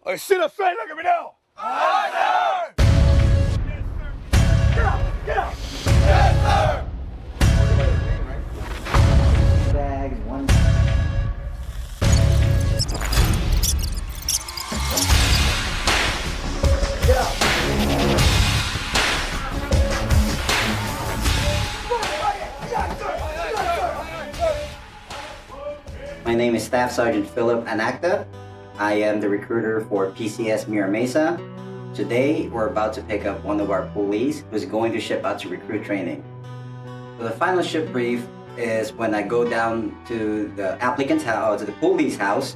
Hey, sit up straight, look at me now! Aye, sir! Yes, sir! Get up! Get up! Yes, sir! Bags, one. Get up! My name is Staff Sergeant Philip Anacta. I am the recruiter for PCS Mira Mesa. Today, we're about to pick up one of our police who's going to ship out to recruit training. So the final ship brief is when I go down to the applicant's house, to the police house,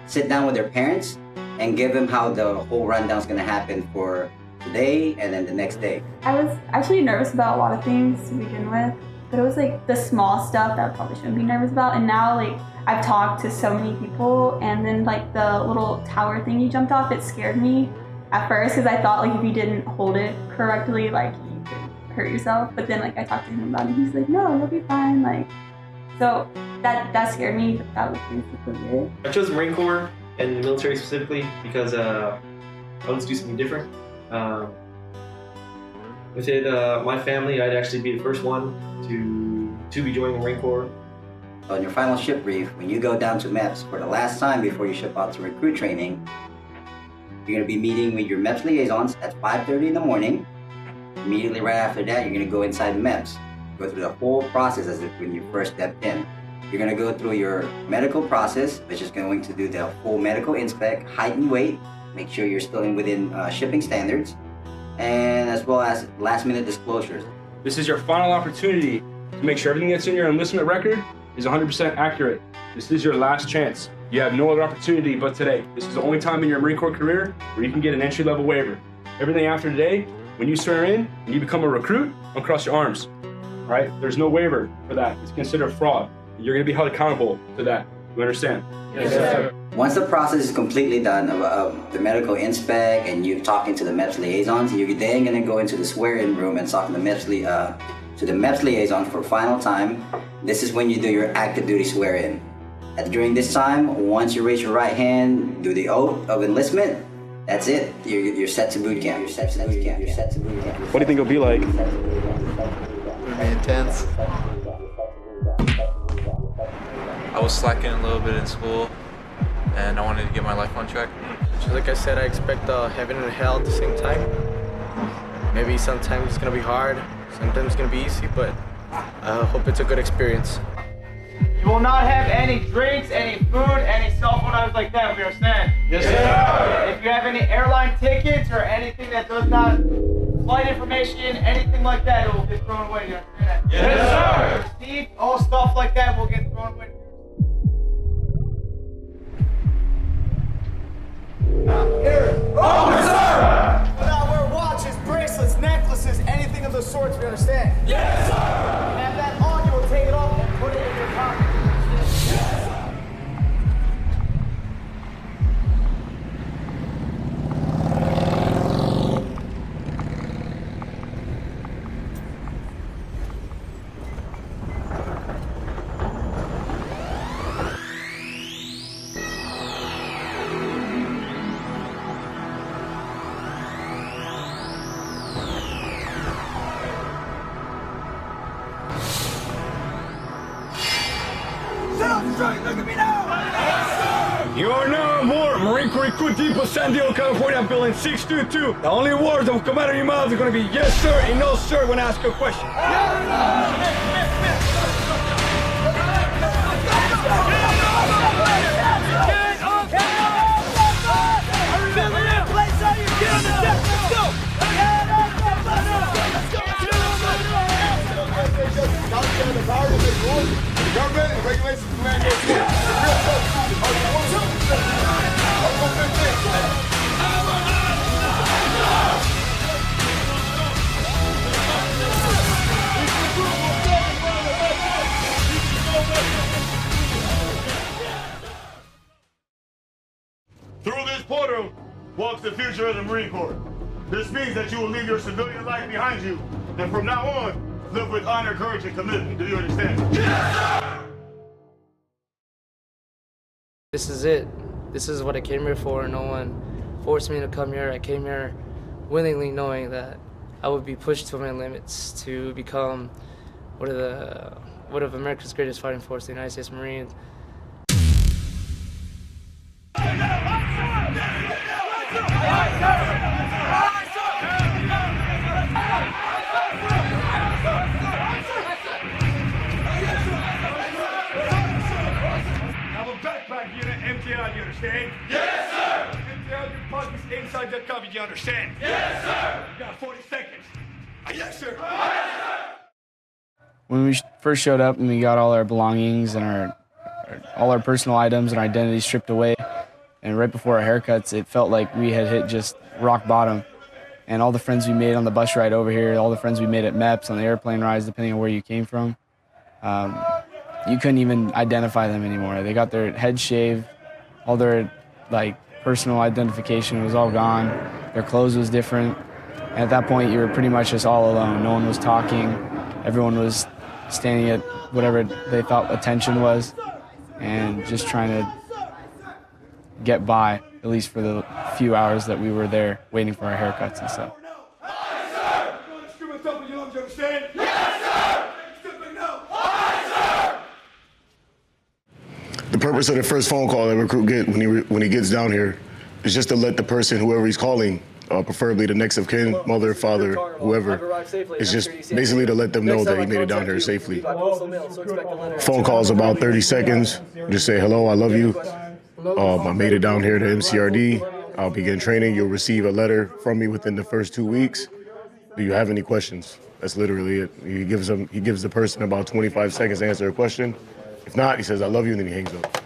sit down with their parents, and give them how the whole rundown is going to happen for today and then the next day. I was actually nervous about a lot of things to begin with, but it was like the small stuff that I probably shouldn't be nervous about. And now, like, I've talked to so many people, and then like the little tower thing you jumped off, it scared me at first because I thought like if you didn't hold it correctly, like you could hurt yourself. But then like I talked to him about it, he's like, no, you'll be fine. Like, so that scared me. But that was basically it. I chose the Marine Corps and the military specifically because I wanted to do something different. Within my family, I'd actually be the first one to be joining the Marine Corps. On your final ship brief, when you go down to MEPS for the last time before you ship out to recruit training, you're going to be meeting with your MEPS liaisons at 5:30 in the morning. Immediately right after that, you're going to go inside MEPS. Go through the whole process as if when you first stepped in. You're going to go through your medical process, which is going to do the full medical inspect, height and weight, make sure you're still within shipping standards, and as well as last minute disclosures. This is your final opportunity to make sure everything that's in your enlistment record is 100% accurate. This is your last chance. You have no other opportunity but today. This is the only time in your Marine Corps career where you can get an entry-level waiver. Everything after today, when you swear in and you become a recruit, uncross your arms. All right? There's no waiver for that. It's considered fraud. You're going to be held accountable to that. You understand? Yes, sir. Once the process is completely done of the medical inspect and you talking to the MEPS liaisons, you're then going to go into the swear-in room and talk to the MEPS liaison for final time. This is when you do your active duty swear-in. During this time, once you raise your right hand, do the oath of enlistment, that's it. You're set to boot camp. You're set to boot camp. You're set to boot camp. What do you think it'll be like? It'll be intense. I was slacking a little bit in school, and I wanted to get my life on track. Just like I said, I expect heaven and hell at the same time. Maybe sometimes it's gonna be hard, sometimes it's gonna be easy, but I hope it's a good experience. You will not have any drinks, any food, any cell phone items like that, we understand? Yes, sir. If you have any airline tickets or anything that does not, flight information, anything like that, it will get thrown away, you understand that? Yes, sir. Receipts, all stuff like that will get thrown away. Officer! Do not wear watches, bracelets, necklaces, anything of the sorts, we understand? Yes, sir! Have that on, you will take it off and put it in your pocket. Straight, look at me now! Yes, You are now on board Marine Corps Recruit Depot, San Diego, California, building 622. The only words that will come out of your mouth are going to be yes, sir, and no, sir, when I ask you a question. Government and regulations command Through this portal walks the future of the Marine Corps. This means that you will leave your civilian life behind you, and from now on, live with honor, courage, and commitment. Do you understand? Yes, sir! This is it. This is what I came here for. No one forced me to come here. I came here willingly knowing that I would be pushed to my limits to become one of America's greatest fighting force, the United States Marines. You understand? Yes, sir! Empty out your pockets inside the cover, you understand? Yes, sir! You got 40 seconds. Yes, sir! Yes, sir! When we first showed up and we got all our belongings and all our personal items and our identity stripped away, and right before our haircuts, it felt like we had hit just rock bottom. And all the friends we made on the bus ride over here, all the friends we made at MEPS, on the airplane rides, depending on where you came from, you couldn't even identify them anymore. They got their heads shaved. All their personal identification was all gone. Their clothes was different. And at that point, you were pretty much just all alone. No one was talking. Everyone was standing at whatever they thought attention was and just trying to get by, at least for the few hours that we were there waiting for our haircuts and stuff. The purpose of the first phone call that a recruit get when he gets down here is just to let the person, whoever he's calling, preferably the next of kin, mother, father, whoever, it's just basically to let them know that he made it down here safely. Phone call's about 30 seconds. Just say, hello, I love you. I made it down here to MCRD. I'll begin training. You'll receive a letter from me within the first 2 weeks. Do you have any questions? That's literally it. He gives the person about 25 seconds to answer a question. If not, he says, I love you, and then he hangs up.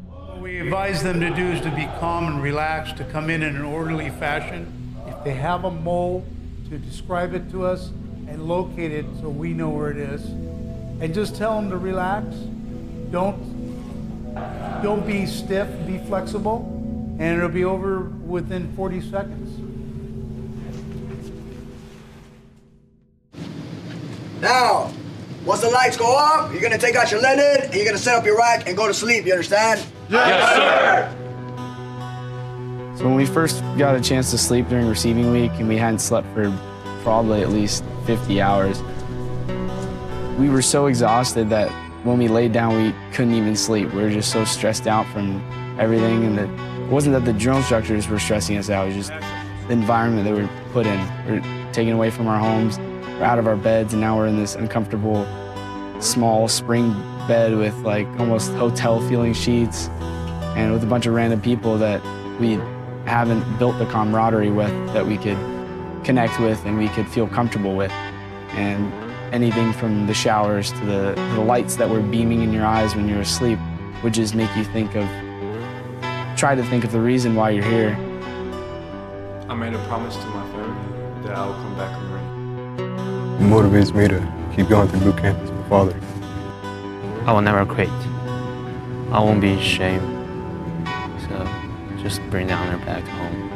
What we advise them to do is to be calm and relaxed, to come in an orderly fashion. If they have a mole, to describe it to us and locate it so we know where it is. And just tell them to relax. Don't be stiff, be flexible, and it'll be over within 40 seconds. Now, once the lights go up, you're gonna take out your linen and you're gonna set up your rack and go to sleep, you understand? Yes, sir! So when we first got a chance to sleep during receiving week, and we hadn't slept for probably at least 50 hours, we were so exhausted that when we laid down, we couldn't even sleep. We were just so stressed out from everything, and it wasn't that the drill instructors were stressing us out, it was just the environment that we were put in. We were taken away from our homes, we're out of our beds, and now we're in this uncomfortable, small spring bed with almost hotel-feeling sheets, and with a bunch of random people that we haven't built the camaraderie with, that we could connect with and we could feel comfortable with. And anything from the showers to the lights that were beaming in your eyes when you're asleep would just make you try to think of the reason why you're here. I made a promise to my family that I will come back and ready. It motivates me to keep going through boot camp as my father. I will never quit. I won't be ashamed. So just bring the honor back home.